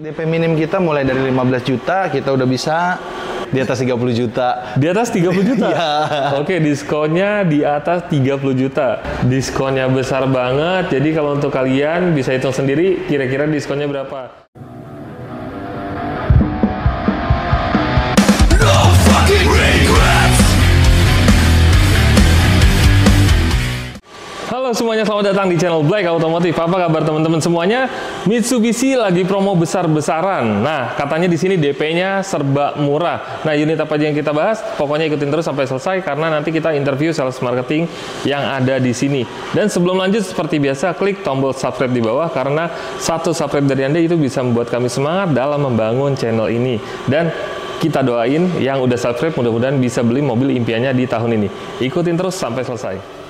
DP minim kita mulai dari 15 juta, kita udah bisa di atas 30 juta. Di atas 30 juta? Iya. Oke, diskonnya di atas 30 juta. Diskonnya besar banget, jadi kalau untuk kalian bisa hitung sendiri kira-kira diskonnya berapa. Halo semuanya, selamat datang di channel Black Automotive. Apa kabar teman-teman semuanya? Mitsubishi lagi promo besar-besaran. Nah, katanya di sini DP-nya serba murah. Nah, unit apa aja yang kita bahas? Pokoknya ikutin terus sampai selesai karena nanti kita interview sales marketing yang ada di sini. Dan sebelum lanjut, seperti biasa, klik tombol subscribe di bawah karena satu subscribe dari Anda itu bisa membuat kami semangat dalam membangun channel ini. Dan kita doain yang udah subscribe mudah-mudahan bisa beli mobil impiannya di tahun ini. Ikutin terus sampai selesai.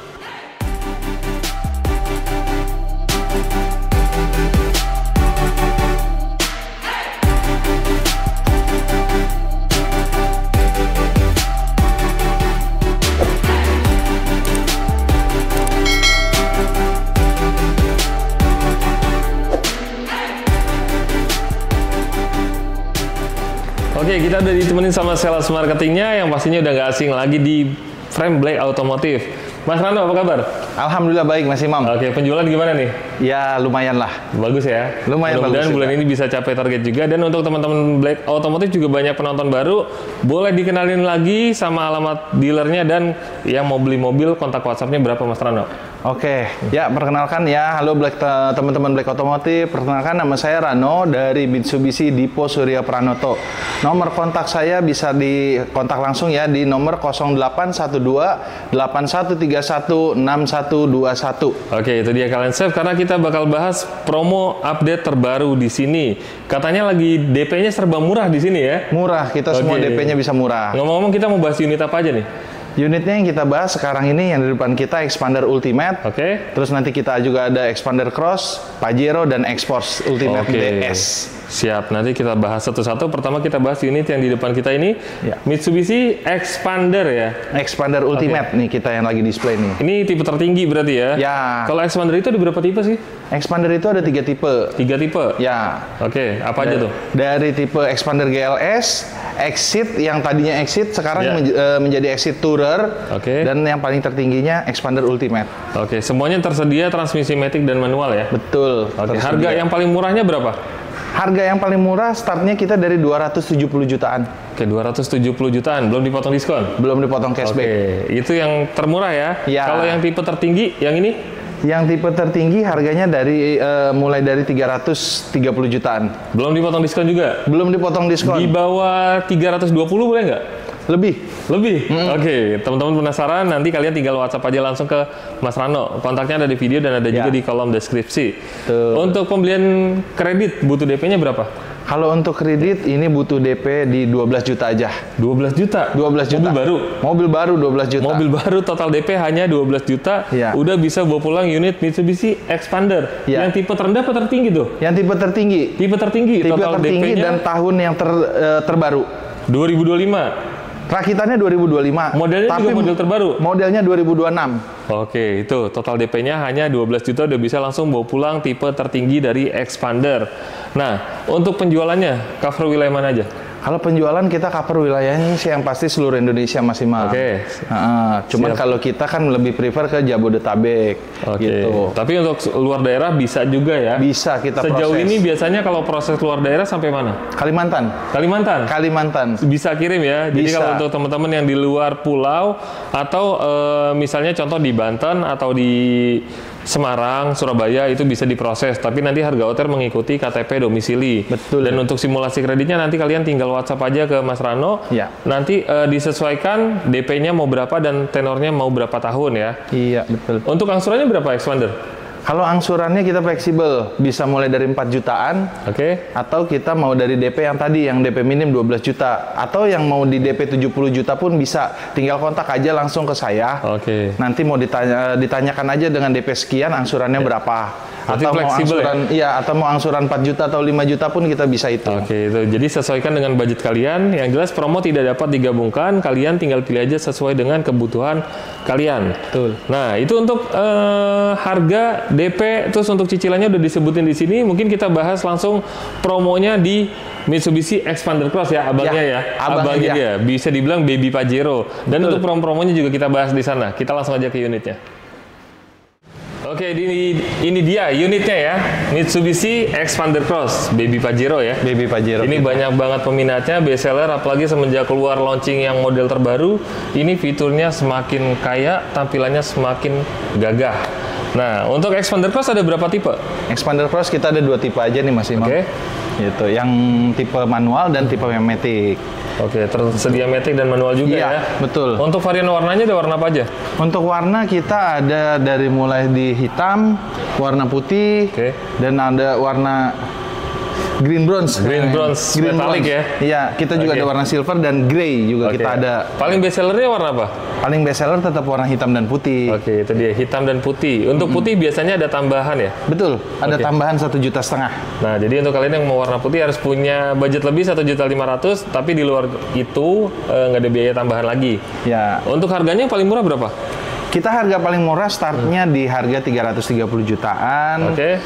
Oke, kita udah ditemenin sama sales marketingnya yang pastinya udah nggak asing lagi di Frame Black Automotive. Mas Rano, apa kabar? Alhamdulillah baik, Mas Imam. Oke, penjualan gimana nih? Ya, lumayan lah. Bagus ya? Lumayan bagus. Mudah-mudahan bulan ini bisa capai target juga. Dan untuk teman-teman Black Automotive juga banyak penonton baru. Boleh dikenalin lagi sama alamat dealernya dan yang mau beli mobil, kontak WhatsApp-nya berapa, Mas Rano? Oke, ya perkenalkan ya, halo teman-teman Black Automotive. Perkenalkan nama saya Rano dari Mitsubishi Dipo Surya Pranoto. Nomor kontak saya bisa dikontak langsung ya di nomor 0812 8131 6121. Oke, itu dia, kalian save karena kita bakal bahas promo update terbaru di sini. Katanya lagi DP-nya serba murah di sini ya? Murah, kita semua DP-nya bisa murah. Ngomong-ngomong, kita mau bahas unit apa aja nih? Unitnya yang kita bahas sekarang ini yang di depan kita Expander Ultimate. Oke. Terus nanti kita juga ada Expander Cross, Pajero, dan X-Force Ultimate DS. Siap, nanti kita bahas satu-satu. Pertama kita bahas unit yang di depan kita ini, ya. Mitsubishi Expander ya? Expander Ultimate nih kita yang lagi display nih. Ini tipe tertinggi berarti ya? Ya. Kalau Expander itu ada berapa tipe sih? Expander itu ada 3 tipe. 3 tipe? Ya. Oke, apa aja tuh? Dari tipe Expander GLS, Exit yang tadinya Exit sekarang menjadi Exit Tourer. Oke. Dan yang paling tertingginya Expander Ultimate. Oke, semuanya tersedia transmisi matic dan manual ya? Betul. Oke, harga yang paling murahnya berapa? Harga yang paling murah startnya kita dari 270 jutaan. Oke, 270 jutaan, belum dipotong diskon? Belum dipotong cashback. Oke, itu yang termurah ya? Ya. Kalau yang tipe tertinggi, yang ini? Yang tipe tertinggi harganya dari mulai dari 330 jutaan. Belum dipotong diskon juga? Belum dipotong diskon. Di bawah 320 boleh nggak? Lebih. Oke, teman-teman penasaran, nanti kalian tinggal WhatsApp aja langsung ke Mas Rano. Kontaknya ada di video dan ada juga di kolom deskripsi. Tuh. Untuk pembelian kredit, butuh DP-nya berapa? Kalau untuk kredit ini butuh DP di 12 juta aja. 12 juta? 12 juta. Mobil baru? Mobil baru 12 juta. Mobil baru total DP hanya 12 juta. Ya. Udah bisa bawa pulang unit Mitsubishi Expander. Ya. Yang tipe terendah atau tertinggi tuh? Yang tipe tertinggi. Tipe tertinggi. Tipe total tertinggi DP-nya dan tahun yang terbaru. 2025. Rakitannya 2025. Modelnya tapi juga model terbaru? Modelnya 2026. Oke, itu total DP-nya hanya 12 juta udah bisa langsung bawa pulang tipe tertinggi dari Expander. Nah, untuk penjualannya, cover wilayah mana aja? Kalau penjualan kita cover wilayahnya sih yang pasti seluruh Indonesia Mas Imam. Oke. Cuman kalau kita kan lebih prefer ke Jabodetabek. Oke. Gitu. Tapi untuk luar daerah bisa juga ya? Bisa kita proses. Sejauh ini biasanya kalau proses luar daerah sampai mana? Kalimantan. Kalimantan? Kalimantan. Bisa kirim ya? Jadi Bisa. kalau untuk teman-teman yang di luar pulau atau misalnya contoh di Banten atau di Semarang, Surabaya itu bisa diproses, tapi nanti harga OTR mengikuti KTP domisili. Betul. Dan untuk simulasi kreditnya nanti kalian tinggal WhatsApp aja ke Mas Rano. Ya. Nanti disesuaikan DP-nya mau berapa dan tenornya mau berapa tahun ya. Iya, betul. Untuk angsurannya berapa Expander? Kalau angsurannya kita fleksibel, bisa mulai dari 4 jutaan. Oke. Atau kita mau dari DP yang tadi, yang DP minim 12 juta. Atau yang mau di DP 70 juta pun bisa. Tinggal kontak aja langsung ke saya. Oke. Nanti mau ditanyakan aja dengan DP sekian, angsurannya berapa. Berarti atau mau fleksibel angsuran, iya, atau mau angsuran 4 juta atau 5 juta pun kita bisa itu. Oke, itu. Jadi sesuaikan dengan budget kalian. Yang jelas promo tidak dapat digabungkan. Kalian tinggal pilih aja sesuai dengan kebutuhan kalian. Betul. Nah, itu untuk harga DP. Terus untuk cicilannya udah disebutin di sini. Mungkin kita bahas langsung promonya di Mitsubishi Xpander Cross ya, abangnya ya. Abangnya dia. Bisa dibilang baby Pajero. Dan untuk promo-promonya juga kita bahas di sana. Kita langsung aja ke unitnya. Oke, ini dia unitnya ya, Mitsubishi Xpander Cross, baby Pajero ya. Baby Pajero. Ini banyak banget peminatnya, best seller, apalagi semenjak keluar launching yang model terbaru. Ini fiturnya semakin kaya, tampilannya semakin gagah. Nah, untuk Xpander Cross ada berapa tipe? Xpander Cross kita ada 2 tipe aja nih Mas Imam. Oke. Gitu, yang tipe manual dan tipe matic. Oke, tersedia matic dan manual juga Iya, ya. betul. Untuk varian warnanya ada warna apa aja? Untuk warna kita ada dari mulai di hitam, warna putih, dan ada warna green bronze. Green bronze metallic ya? Iya, kita juga ada warna silver dan grey juga kita ada. Paling best sellernya warna apa? Paling best seller tetap warna hitam dan putih. Oke, itu dia hitam dan putih. Untuk putih biasanya ada tambahan ya? Betul, ada tambahan 1,5 juta. Nah, jadi untuk kalian yang mau warna putih harus punya budget lebih 1.500.000, tapi di luar itu nggak ada biaya tambahan lagi. Ya. Untuk harganya yang paling murah berapa? Kita harga paling murah startnya di harga 330 jutaan. Oke.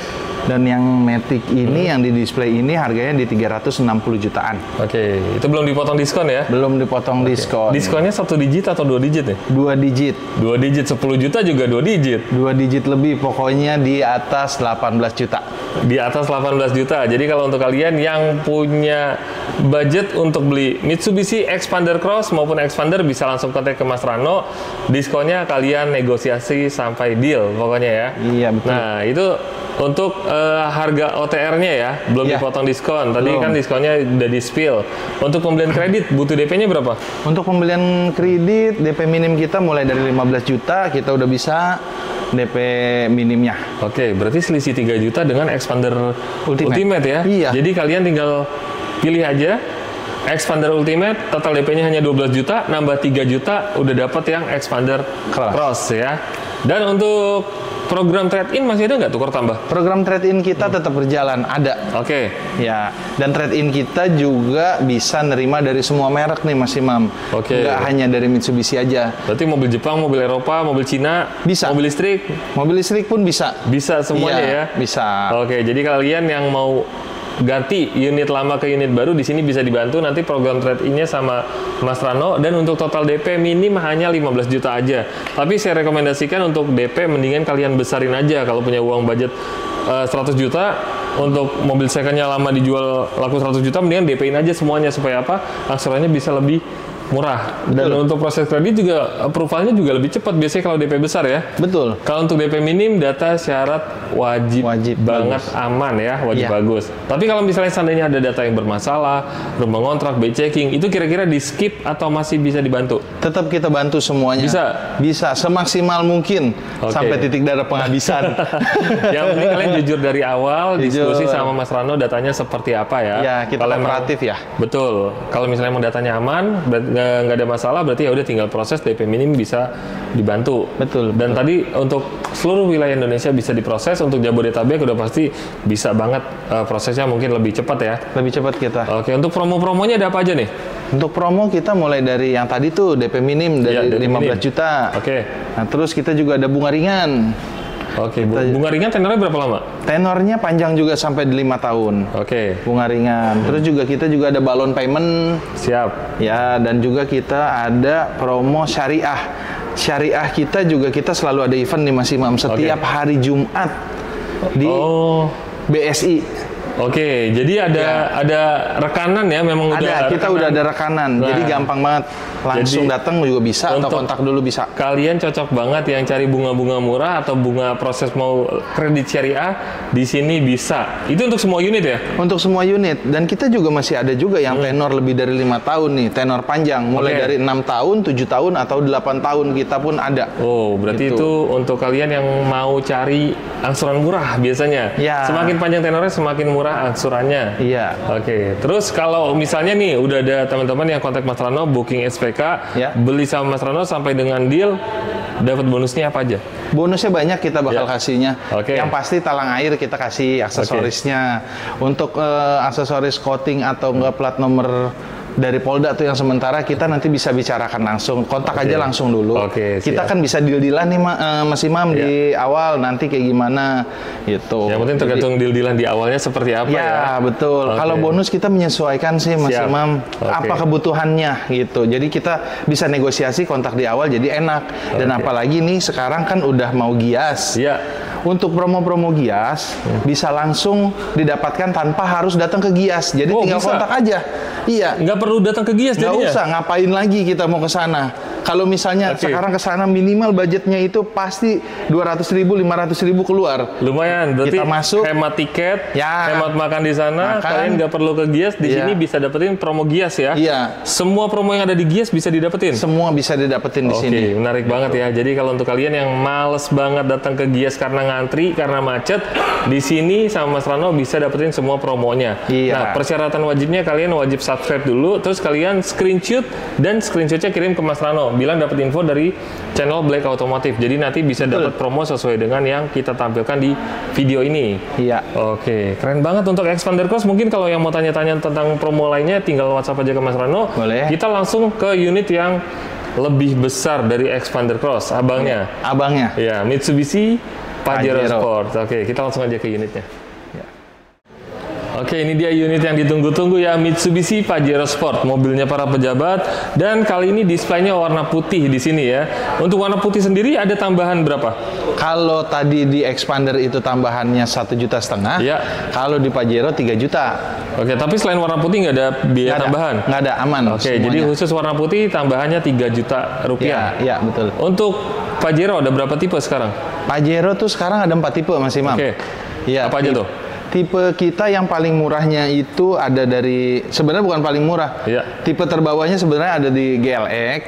Dan yang Matic ini, yang di display ini harganya di 360 jutaan. Oke, itu belum dipotong diskon ya? Belum dipotong diskon. Diskonnya 1 digit atau 2 digit nih? 2 digit. 2 digit, 10 juta juga 2 digit. 2 digit lebih, pokoknya di atas 18 juta. Di atas 18 juta. Jadi kalau untuk kalian yang punya budget untuk beli Mitsubishi Xpander Cross maupun Xpander, bisa langsung kontak ke Mas Rano. Diskonnya kalian negosiasi sampai deal pokoknya ya. Iya, betul. Nah, itu untuk harga OTR-nya ya, belum dipotong diskon. Tadi kan diskonnya udah di-spill. Untuk pembelian kredit, butuh DP-nya berapa? Untuk pembelian kredit, DP minim kita mulai dari 15 juta, kita udah bisa DP minimnya. Oke, berarti selisih 3 juta dengan Xpander Ultimate ya? Iya. Jadi kalian tinggal pilih aja Xpander Ultimate, total DP-nya hanya 12 juta, nambah 3 juta, udah dapat yang Xpander Cross ya. Dan untuk program trade-in masih ada nggak tukar tambah? Program trade-in kita tetap berjalan, ada. Oke. Ya, dan trade-in kita juga bisa nerima dari semua merek nih Mas Imam. Oke. Nggak hanya dari Mitsubishi aja. Berarti mobil Jepang, mobil Eropa, mobil Cina, bisa. Mobil listrik? Mobil listrik pun bisa. Bisa semuanya ya? Bisa. Oke, jadi kalian yang mau ganti unit lama ke unit baru, di sini bisa dibantu nanti program trade-in-nya sama Mas Rano. Dan untuk total DP minim hanya 15 juta aja. Tapi saya rekomendasikan untuk DP mendingan kalian besarin aja. Kalau punya uang budget 100 juta untuk mobil second-nya lama dijual laku 100 juta, mendingan DP-in aja semuanya supaya apa? Angsurannya bisa lebih murah. Dan untuk proses kredit juga approval-nya juga lebih cepat biasanya kalau DP besar ya. Betul. Kalau untuk DP minim, data syarat wajib banget bagus. Aman ya, wajib bagus. Tapi kalau misalnya seandainya ada data yang bermasalah, rumah ngontrak, B checking, itu kira-kira di skip atau masih bisa dibantu? Tetap kita bantu semuanya. Bisa? Bisa, semaksimal mungkin sampai titik darah penghabisan. Yang penting kalian jujur dari awal, diskusi sama Mas Rano datanya seperti apa ya. Ya, kita kooperatif ya. Betul. Kalau misalnya mau datanya aman, nggak ada masalah, berarti ya udah tinggal proses DP minim bisa dibantu. Betul. Dan tadi untuk seluruh wilayah Indonesia bisa diproses, untuk Jabodetabek udah pasti bisa banget prosesnya mungkin lebih cepat ya. Lebih cepat kita. Oke, untuk promo-promonya ada apa aja nih? Untuk promo kita mulai dari yang tadi tuh DP minim dari 15 juta. Oke. Nah, terus kita juga ada bunga ringan. Oke, bunga ringan tenornya berapa lama? Tenornya panjang juga sampai 5 tahun. Oke. Bunga ringan. Terus juga kita juga ada balon payment. Siap. Ya, dan juga kita ada promo syariah. Syariah kita juga kita selalu ada event nih Mas Imam setiap hari Jumat di BSI. Oke, jadi ada rekanan ya, memang ada, kita udah ada rekanan, jadi gampang banget, langsung datang juga bisa atau kontak dulu bisa. Kalian cocok banget yang cari bunga-bunga murah atau bunga proses mau kredit syariah, di sini bisa. Itu untuk semua unit ya? Untuk semua unit, dan kita juga masih ada juga yang tenor lebih dari 5 tahun nih, tenor panjang, mulai dari 6 tahun, 7 tahun atau 8 tahun kita pun ada. Oh, berarti itu untuk kalian yang mau cari angsuran murah biasanya. Ya. Semakin panjang tenornya semakin murah murah angsurannya. Iya. Oke, terus kalau misalnya nih udah ada teman-teman yang kontak Mas Rano booking SPK, Ya. beli sama Mas Rano sampai dengan deal, dapat bonusnya apa aja? Bonusnya banyak kita bakal Ya. kasihnya. Oke. Yang pasti talang air kita kasih aksesorisnya. Untuk aksesoris coating atau enggak plat nomor dari Polda tuh yang sementara kita nanti bisa bicarakan langsung. Kontak aja langsung dulu. Oke, kita siap. kan bisa deal-dealan nih Mas Imam di awal nanti kayak gimana gitu. Yang penting tergantung deal-dealan di awalnya seperti apa ya. Ya, betul. Oke. Kalau bonus kita menyesuaikan sih Mas Siap. Imam Oke. apa kebutuhannya gitu. Jadi kita bisa negosiasi kontak di awal jadi enak. Dan apalagi nih sekarang kan udah mau gias. Iya. Untuk promo-promo gias bisa langsung didapatkan tanpa harus datang ke gias. Jadi Oh, tinggal bisa? kontak aja. Iya. Nggak perlu datang ke Gias Nggak jadinya? usah ngapain lagi kita mau ke sana. Kalau misalnya Oke. sekarang ke sana minimal budgetnya itu pasti 200.000, 500.000 keluar. Lumayan, berarti Kita masuk. hemat tiket, Ya. hemat makan di sana, Makan. kalian nggak perlu ke Gias, di Iya. sini bisa dapetin promo Gias ya? Iya. Semua promo yang ada di Gias bisa didapetin? Semua bisa didapetin di Oke, sini. menarik banget ya. Jadi kalau untuk kalian yang males banget datang ke Gias karena ngantri, karena macet, di sini sama Mas Rano bisa dapetin semua promonya. Iya. Nah, persyaratan wajibnya kalian wajib subscribe dulu, terus kalian screenshot dan screenshotnya kirim ke Mas Rano. Bilang dapat info dari channel Black Automotive. Jadi nanti bisa dapat promo sesuai dengan yang kita tampilkan di video ini. Iya. Oke, keren banget untuk Expander Cross. Mungkin kalau yang mau tanya-tanya tentang promo lainnya, tinggal WhatsApp aja ke Mas Rano. Boleh. Kita langsung ke unit yang lebih besar dari Expander Cross, abangnya. Abangnya. Ya, Mitsubishi Pajero Pajero. Sport. Oke, kita langsung aja ke unitnya. Oke, ini dia unit yang ditunggu-tunggu ya, Mitsubishi Pajero Sport, mobilnya para pejabat. Dan kali ini displaynya warna putih di sini ya. Untuk warna putih sendiri ada tambahan berapa? Kalau tadi di Expander itu tambahannya 1,5 juta. Ya. Kalau di Pajero 3 juta. Oke, tapi selain warna putih nggak ada biaya Nggak ada. tambahan? Nggak ada, aman. Oke, jadi khusus warna putih tambahannya 3 juta rupiah. Iya, betul. Untuk Pajero ada berapa tipe sekarang? Pajero tuh sekarang ada 4 tipe Mas Imam. Oke. Iya. Apa aja tuh? Tipe kita yang paling murahnya itu ada dari, sebenarnya bukan paling murah. Iya. Tipe terbawahnya sebenarnya ada di GLX,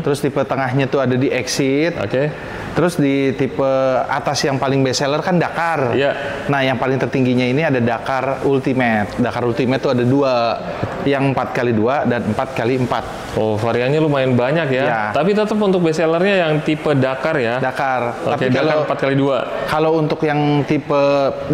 terus tipe tengahnya tuh ada di Exit, Oke. terus di tipe atas yang paling best seller kan Dakar. Iya. Nah, yang paling tertingginya ini ada Dakar Ultimate. Dakar Ultimate tuh ada 2, yang 4x2 dan 4x4. Oh, variannya lumayan banyak ya. Ya. Tapi tetap untuk best sellernya yang tipe Dakar ya. Dakar. Oke, Tapi Dakar kalau 4x2. kalau untuk yang tipe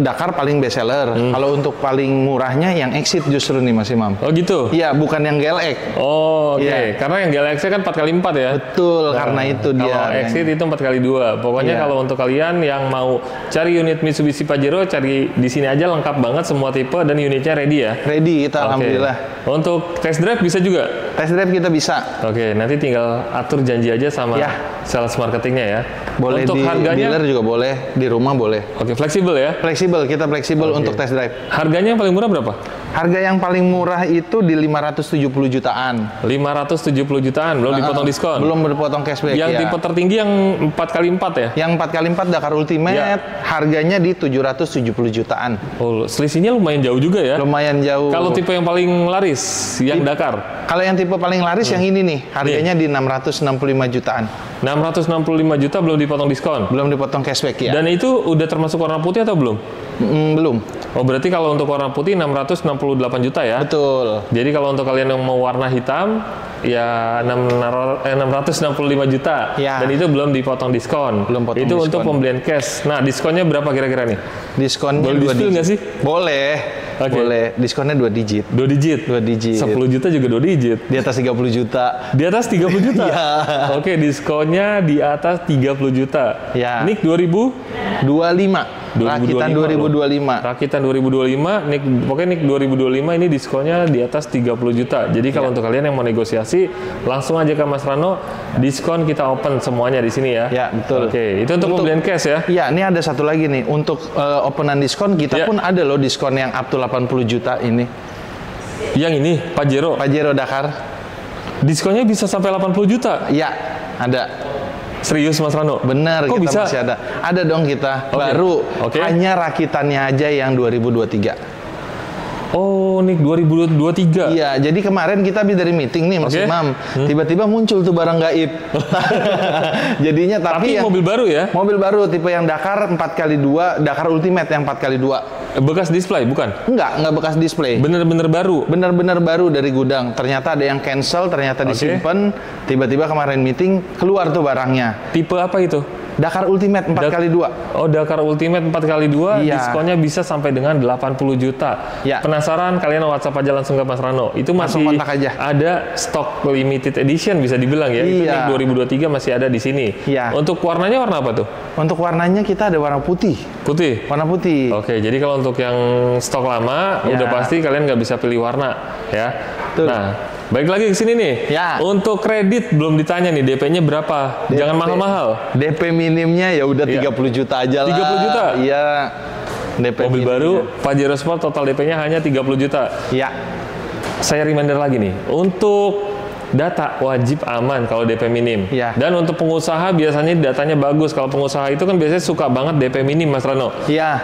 Dakar paling best seller. Kalau untuk paling murahnya yang Exit justru nih Mas Imam. Oh gitu? Iya, bukan yang GLX. Oh, oke. Iya. Karena yang Galaxy kan 4x4 ya. Betul, karena itu dia. Kalau Exit itu 4x2. Pokoknya Iya. kalau untuk kalian yang mau cari unit Mitsubishi Pajero, cari di sini aja lengkap banget semua tipe dan unitnya ready ya. Ready kita Oke. alhamdulillah. Untuk test drive bisa juga? Test drive kita bisa. Oke, nanti tinggal atur janji aja sama Ya. sales marketingnya ya. Boleh untuk di harganya, dealer juga boleh, di rumah boleh. oke, fleksibel ya. Fleksibel, kita fleksibel Oke. untuk test drive. Harganya yang paling murah berapa? Harga yang paling murah itu di 570 jutaan. 570 jutaan, belum dipotong diskon. Belum berpotong cashback Yang ya. tipe tertinggi yang 4x4 ya? Yang 4x4 Dakar Ultimate Ya. harganya di 770 jutaan. Oh, selisihnya lumayan jauh juga ya. Lumayan jauh. Kalau tipe yang paling laris, yang Dakar, Kalau yang tipe paling laris yang ini nih, harganya di 665 jutaan. 665 juta belum dipotong diskon. Belum dipotong cashback ya. Dan itu udah termasuk warna putih atau belum? Belum. Oh, berarti kalau untuk warna putih 668 juta ya? Betul. Jadi kalau untuk kalian yang mau warna hitam, ya 665 juta. Ya. Dan itu belum dipotong diskon. Belum potong itu diskon. untuk pembelian cash. Nah, diskonnya berapa kira-kira nih? Diskonnya Boleh 2 di-spill digit. nggak sih? Boleh. Oke. Boleh. Diskonnya 2 digit. 2 digit? 2 digit. 10 juta juga 2 digit. Di atas 30 juta. Di atas 30 juta? Iya. Oke, diskonnya di atas 30 juta. Ya. Nik 2000? 25. Rakitan 2025. Rakitan 2025, pokoknya Nik 2025 ini diskonnya di atas 30 juta. Jadi kalau untuk kalian yang mau negosiasi, langsung aja ke Mas Rano, diskon kita open semuanya di sini ya. Ya, betul. Oke, itu untuk pembelian cash ya. Iya, ini ada satu lagi nih. Untuk openan diskon kita Ya. pun ada loh diskon yang up to 80 juta ini. Yang ini, Pajero. Pajero Dakar. Diskonnya bisa sampai 80 juta. Iya, ada. Serius Mas Rano? Benar, Kok kita bisa? masih ada. Ada dong kita. Oke. Baru. Oke. Hanya rakitannya aja yang 2023. Oh, nih 2023. Iya, jadi kemarin kita habis dari meeting nih Mas Imam. Tiba-tiba muncul tuh barang gaib. Jadinya tapi mobil baru ya? Mobil baru tipe yang Dakar 4x2, Dakar Ultimate yang 4x2. Bekas display bukan? Enggak bekas display. Bener-bener baru. Bener-bener baru dari gudang. Ternyata ada yang cancel, ternyata disimpan. Tiba-tiba kemarin meeting keluar tuh barangnya. Tipe apa itu? Dakar Ultimate 4x2. Oh, Dakar Ultimate 4x2, diskonnya bisa sampai dengan 80 juta. Penasaran? Kalian WhatsApp aja langsung ke Mas Rano. Itu masih kontak aja. Ada stok limited edition bisa dibilang ya. Itu Nick 2023 masih ada di sini. Untuk warnanya warna apa tuh? Untuk warnanya kita ada warna putih. Putih? Warna putih. Oke, jadi kalau untuk yang stok lama, udah pasti kalian nggak bisa pilih warna ya. Betul. Nah, baik lagi ke sini nih. Untuk kredit belum ditanya nih, DP-nya berapa? Jangan mahal-mahal. DP minimnya ya udah 30 juta aja lah. 30 juta? Iya. DP mobil baru, Pajero Sport total DP-nya hanya 30 juta. Iya. Saya reminder lagi nih, untuk data wajib aman kalau DP minim. Dan untuk pengusaha biasanya datanya bagus. Kalau pengusaha itu kan biasanya suka banget DP minim, Mas Rano.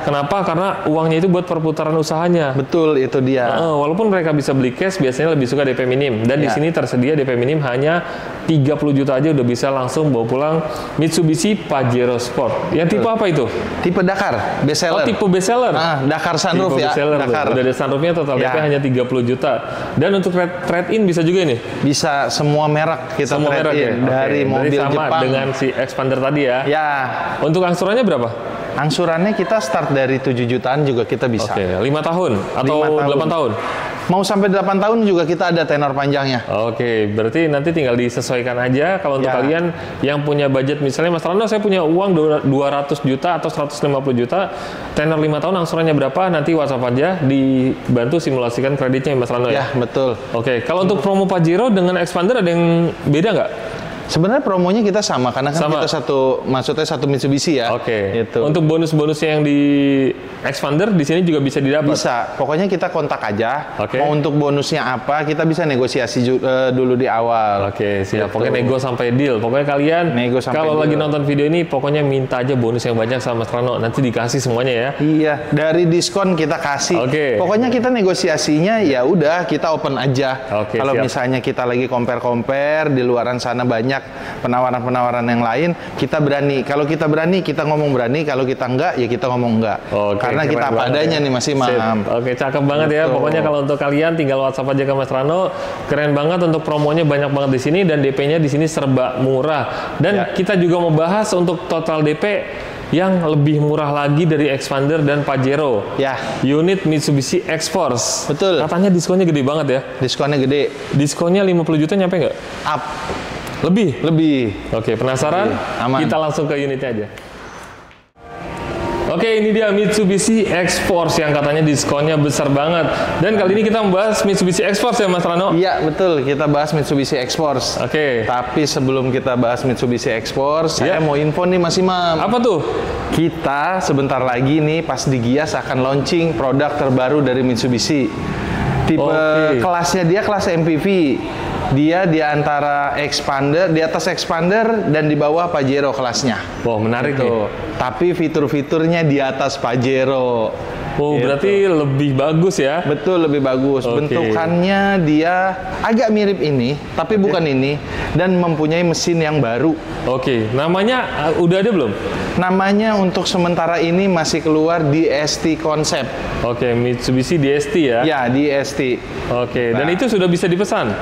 Kenapa? Karena uangnya itu buat perputaran usahanya. Betul, itu dia. Walaupun mereka bisa beli cash, biasanya lebih suka DP minim. Dan di sini tersedia DP minim hanya 30 juta aja udah bisa langsung bawa pulang Mitsubishi Pajero Sport. Yang tipe apa itu? Tipe Dakar, best seller. Oh, tipe best seller. Dakar sunroof ya. Dakar. Udah ada sunroofnya, total DP hanya 30 juta. Dan untuk trade-in bisa juga ini? Bisa semua merek kita trade-in dari mobil sama Jepang dengan si Expander tadi ya. Untuk angsurannya berapa? Angsurannya kita start dari 7 jutaan juga kita bisa. 5 tahun atau 8 tahun? Mau sampai 8 tahun juga kita ada tenor panjangnya. Berarti nanti tinggal disesuaikan aja. Kalau untuk kalian yang punya budget, misalnya Mas Rano, saya punya uang 200 juta atau 150 juta, tenor 5 tahun angsurannya berapa? Nanti WhatsApp aja, dibantu simulasikan kreditnya Mas Rano ya? Betul. Kalau untuk promo Pajero dengan Expander ada yang beda nggak? Sebenarnya promonya kita sama karena kan kita maksudnya satu Mitsubishi ya. Gitu. Untuk bonus-bonusnya yang di Expander di sini juga bisa didapat. Bisa. Pokoknya kita kontak aja. Mau untuk bonusnya apa, kita bisa negosiasi dulu di awal. Siap. Gitu. Pokoknya nego sampai deal. Pokoknya kalian kalau lagi nonton video ini, pokoknya minta aja bonus yang banyak sama Mas Rano. Nanti dikasih semuanya ya. Iya. Dari diskon kita kasih. Pokoknya kita negosiasinya ya udah kita open aja. Kalau misalnya kita lagi compare di luaran sana banyak penawaran-penawaran yang lain, kita berani. Kalau kita berani, kita ngomong berani. Kalau kita enggak, ya kita ngomong enggak. Karena kita apa adanya nih Mas Imam. Cakep banget ya. Pokoknya kalau untuk kalian tinggal WhatsApp aja ke Mas Rano. Keren banget, untuk promonya banyak banget di sini, dan DP-nya di sini serba murah. Dan kita juga mau bahas untuk total DP yang lebih murah lagi dari Expander dan Pajero. Unit Mitsubishi X-Force. Betul. Katanya diskonnya gede banget ya. Diskonnya gede. Diskonnya 50 juta nyampe nggak? Up. Lebih? Penasaran? Aman. Kita langsung ke unitnya aja. Ini dia Mitsubishi X-Force yang katanya diskonnya besar banget. Dan kali ini kita membahas Mitsubishi X-Force ya Mas Rano? Iya, betul. Kita bahas Mitsubishi X-Force. Tapi sebelum kita bahas Mitsubishi X-Force, saya mau info nih Mas Imam. Apa tuh? Kita sebentar lagi nih pas di Gias akan launching produk terbaru dari Mitsubishi. Tipe kelasnya dia kelas MPV. Dia di antara Expander, di atas Expander dan di bawah Pajero kelasnya. Menarik nih. Tapi fitur-fiturnya di atas Pajero. Berarti lebih bagus ya? Betul, lebih bagus. Bentukannya dia agak mirip ini, tapi bukan ini, dan mempunyai mesin yang baru. Namanya udah ada belum? Namanya untuk sementara ini masih keluar di ST Concept. Mitsubishi DST ya? Ya, DST. Dan itu sudah bisa dipesan?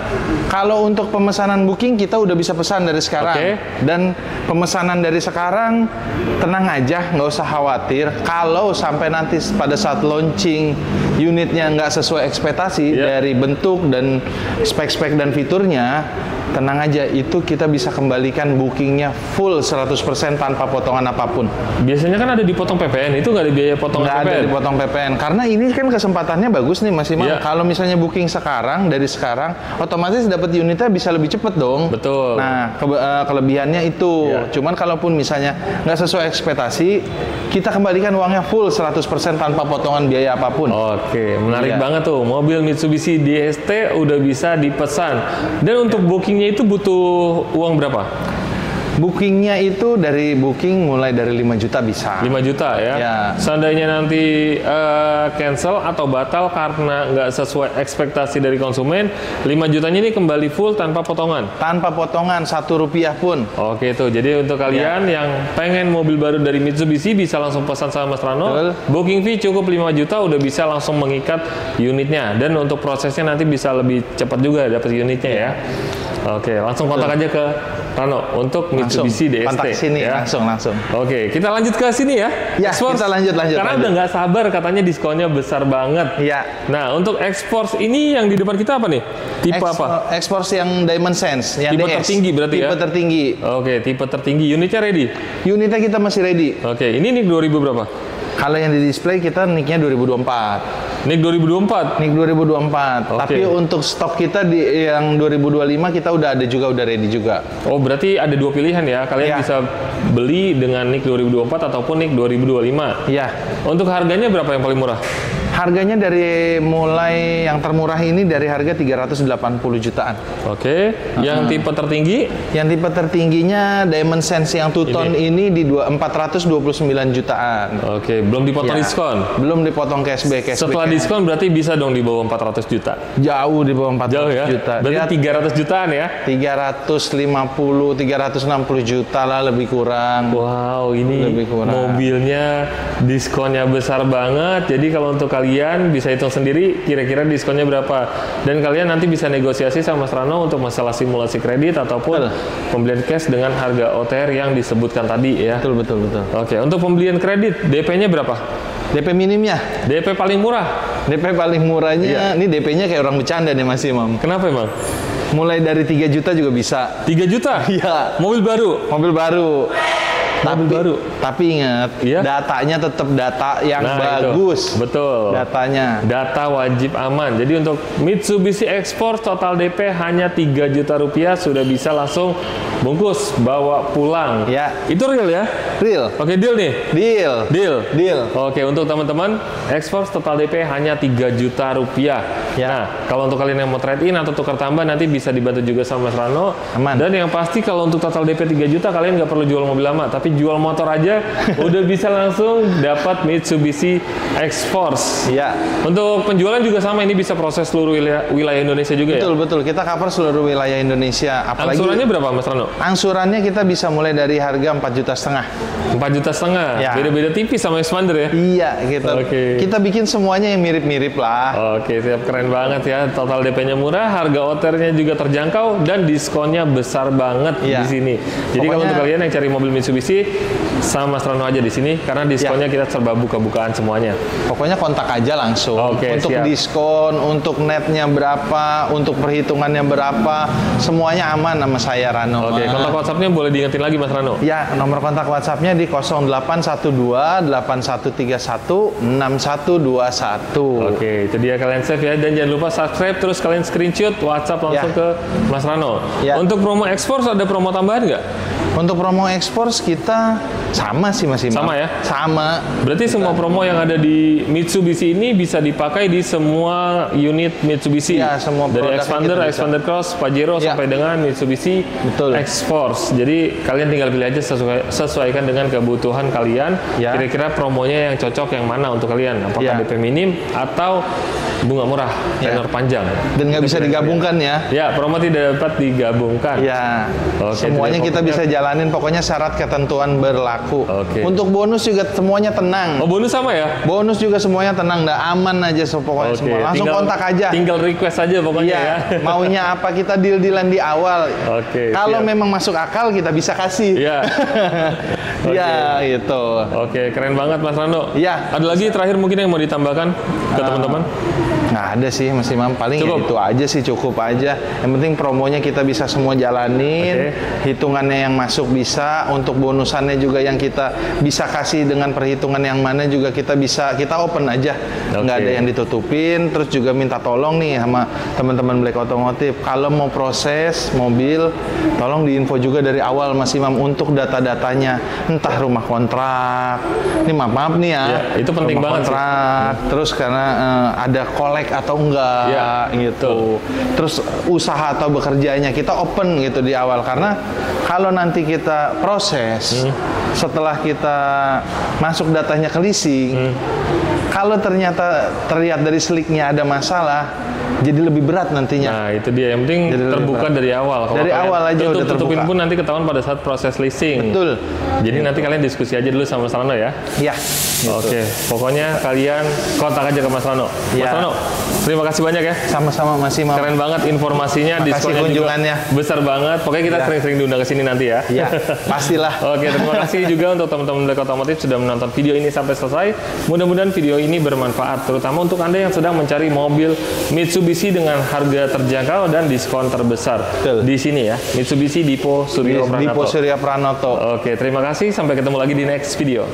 Kalau untuk pemesanan booking kita udah bisa pesan dari sekarang. Dan pemesanan dari sekarang tenang aja, nggak usah khawatir. Kalau sampai nanti pada saat launching unitnya nggak sesuai ekspektasi dari bentuk dan spek-spek dan fiturnya, tenang aja, itu kita bisa kembalikan bookingnya full 100% tanpa potongan apapun. Biasanya kan ada dipotong PPN, itu nggak ada biaya potongan PPN? Nggak ada dipotong PPN, karena ini kan kesempatannya bagus nih Mas Imam. Kalau misalnya booking sekarang, dari sekarang, otomatis dapat unitnya bisa lebih cepet dong. Betul. Nah, kelebihannya itu. Cuman kalaupun misalnya nggak sesuai ekspektasi, kita kembalikan uangnya full 100% tanpa potongan biaya apapun. Menarik banget tuh. Mobil Mitsubishi DST udah bisa dipesan. Dan untuk booking itu butuh uang berapa? Bookingnya itu dari booking mulai dari 5 juta bisa. 5 juta ya? Ya. Seandainya nanti cancel atau batal karena nggak sesuai ekspektasi dari konsumen, 5 jutanya ini kembali full tanpa potongan? Tanpa potongan, Rp1 pun. Oke tuh, jadi untuk kalian yang pengen mobil baru dari Mitsubishi bisa langsung pesan sama Mas Rano. Betul. Booking fee cukup 5 juta udah bisa langsung mengikat unitnya. Dan untuk prosesnya nanti bisa lebih cepat juga dapat unitnya ya. Oke, langsung kontak aja ke Rano untuk Mitsubishi DST. Kontak sini ya. langsung. Oke, kita lanjut ke sini ya. Ya, kita lanjut. Karena udah nggak sabar katanya diskonnya besar banget. Iya. Nah, untuk X-Force ini yang di depan kita apa nih? Tipe apa? X-Force yang Diamond Sense, yang Tipe DS. tertinggi berarti ya? Tipe tertinggi. Oke, tipe tertinggi. Unitnya ready? Unitnya kita masih ready. Oke, ini NIK 2000 berapa? Kalau yang di display kita nicknya 2024. NIK 2024? NIK 2024. Oke. Tapi untuk stok kita di yang 2025 kita udah ready juga. Oh, berarti ada dua pilihan ya. Kalian Iya. bisa beli dengan NIK 2024 ataupun NIK 2025. Iya. Untuk harganya berapa yang paling murah? Harganya dari mulai yang termurah ini dari harga 380 jutaan. Oke, yang tipe tertinggi? Yang tipe tertingginya Diamond Sense yang two-tone ini di 429 jutaan. Oke, belum dipotong Ya. diskon. Belum dipotong cashback. Setelah diskon berarti bisa dong di bawah 400 juta. Jauh di bawah 400 Jauh ya? juta. Berarti 300 jutaan ya? 350, 360 juta lah lebih kurang. Wow, ini Lebih kurang. mobilnya diskonnya besar banget. Jadi kalau untuk kalian bisa hitung sendiri kira-kira diskonnya berapa. Dan kalian nanti bisa negosiasi sama Mas Rano untuk masalah simulasi kredit ataupun pembelian cash dengan harga OTR yang disebutkan tadi ya. Betul. Oke, untuk pembelian kredit DP-nya berapa? DP minimnya, DP paling murah. DP paling murahnya, ini DP-nya kayak orang bercanda nih Mas Imam. Kenapa emang? Mulai dari 3 juta juga bisa. 3 juta? Iya. Mobil baru? Mobil baru. Mobil baru. Tapi ingat, Iya? datanya tetap data yang bagus. Itu. Betul. Datanya. Data wajib aman. Jadi untuk Mitsubishi X-Force total DP hanya 3 juta rupiah sudah bisa langsung bungkus bawa pulang. Ya. Itu real ya? Real. Oke, deal nih. Deal. Deal. Oke, untuk teman-teman X-Force total DP hanya 3 juta rupiah. Ya. Nah, kalau untuk kalian yang mau trade-in atau tukar tambah nanti bisa dibantu juga sama Mas Rano. Aman. Dan yang pasti kalau untuk total DP 3 juta kalian nggak perlu jual mobil lama, tapi jual motor aja udah bisa langsung dapat Mitsubishi X-Force. Iya. Untuk penjualan juga sama, ini bisa proses seluruh wilayah Indonesia juga ya? Betul. Kita cover seluruh wilayah Indonesia. Apalagi Angsurannya berapa Mas Rano? angsurannya kita bisa mulai dari harga 4,5 juta. 4,5 juta. Ya. Beda-beda tipis sama Expander ya? Iya, gitu. Oke. Kita bikin semuanya yang mirip-mirip lah. Oke, siap, keren banget ya. Total DP-nya murah, harga OTR-nya juga terjangkau, dan diskonnya besar banget Iya. di sini. Jadi kalau Pokoknya- untuk kalian yang cari mobil Mitsubishi, sama Mas Rano aja di sini, karena diskonnya kita serba buka-bukaan semuanya. Pokoknya kontak aja langsung. Oke, untuk siap. diskon, untuk netnya berapa, untuk perhitungannya berapa, semuanya aman sama saya Rano. Oke, kontak WhatsApp-nya boleh diingetin lagi Mas Rano. Ya, nomor kontak WhatsApp-nya di 0812 8131 6121. Oke, itu dia, kalian save ya, dan jangan lupa subscribe, terus kalian screenshot WhatsApp langsung Ya. ke Mas Rano. Ya. Untuk promo X-Force ada promo tambahan nggak? Untuk promo ekspor kita sama sih Mas Imam. Sama ya? Sama. Berarti semua promo yang ada di Mitsubishi ini bisa dipakai di semua unit Mitsubishi. Iya, semua dari produk Expander, kita bisa. Expander Cross, Pajero Iya. sampai dengan Mitsubishi Betul. X-Force. Jadi kalian tinggal pilih aja sesuaikan dengan kebutuhan kalian. Iya. Kira-kira promonya yang cocok yang mana untuk kalian? Apakah Iya. DP minim atau bunga murah, Iya. tenor panjang? Dan nggak Itu bisa kira-kira. digabungkan ya. Ya, promo tidak dapat digabungkan. Ya, Oke, semuanya jadi kita pokoknya- bisa jalanin, pokoknya syarat ketentuan berlaku. Oke. Untuk bonus juga semuanya tenang. Oh, bonus sama ya? Bonus juga semuanya tenang, nggak aman aja pokoknya Oke, semua. Langsung kontak aja. Tinggal request aja pokoknya Iya, ya. maunya apa kita deal-dealan di awal. Oke, Kalau siap. memang masuk akal kita bisa kasih. Iya. Iya, itu. Oke, keren banget Mas Rano. Iya. Ada lagi terakhir mungkin yang mau ditambahkan ke teman-teman? Nggak ada sih Mas Imam, paling ya Cukup. itu aja sih, cukup aja. Yang penting promonya kita bisa semua jalanin, hitungannya yang masuk bisa, untuk bonusannya juga yang kita bisa kasih dengan perhitungan yang mana juga kita bisa, kita open aja, nggak Oke. ada yang ditutupin. Terus juga minta tolong nih sama teman-teman Black Otomotif, kalau mau proses mobil, tolong diinfo juga dari awal Mas Imam untuk data-datanya, entah rumah kontrak, ini maaf nih ya, Iya, itu penting rumah banget sih. kontrak, terus karena ada kolek lag atau enggak gitu. Terus usaha atau bekerjanya kita open gitu di awal, karena kalau nanti kita proses setelah kita masuk datanya ke leasing, kalau ternyata terlihat dari slicknya ada masalah, jadi lebih berat nantinya. Nah, itu dia. Yang penting Jadi terbuka dari awal. Kalau dari awal aja udah tutupin terbuka. pun nanti ketahuan pada saat proses leasing. Betul. Jadi nanti kalian diskusi aja dulu sama Mas Rano ya. Iya. Oke, pokoknya kalian kontak aja ke Mas Rano. Mas Ya. Rano, terima kasih banyak ya. Sama-sama masih mau. Keren banget informasinya, Makasih diskonnya kunjungannya. juga besar banget. Pokoknya kita Ya. sering-sering diundang ke sini nanti ya. Iya, pastilah. Oke, terima kasih juga untuk teman-teman Black Otomotif sudah menonton video ini sampai selesai. Mudah-mudahan video ini bermanfaat, terutama untuk Anda yang sedang mencari mobil Mitsubishi dengan harga terjangkau dan diskon terbesar. Betul. Di sini ya, Mitsubishi Dipo Suryo Pranoto. Dipo Surya Pranoto. Oke, terima kasih. Sampai ketemu lagi di next video.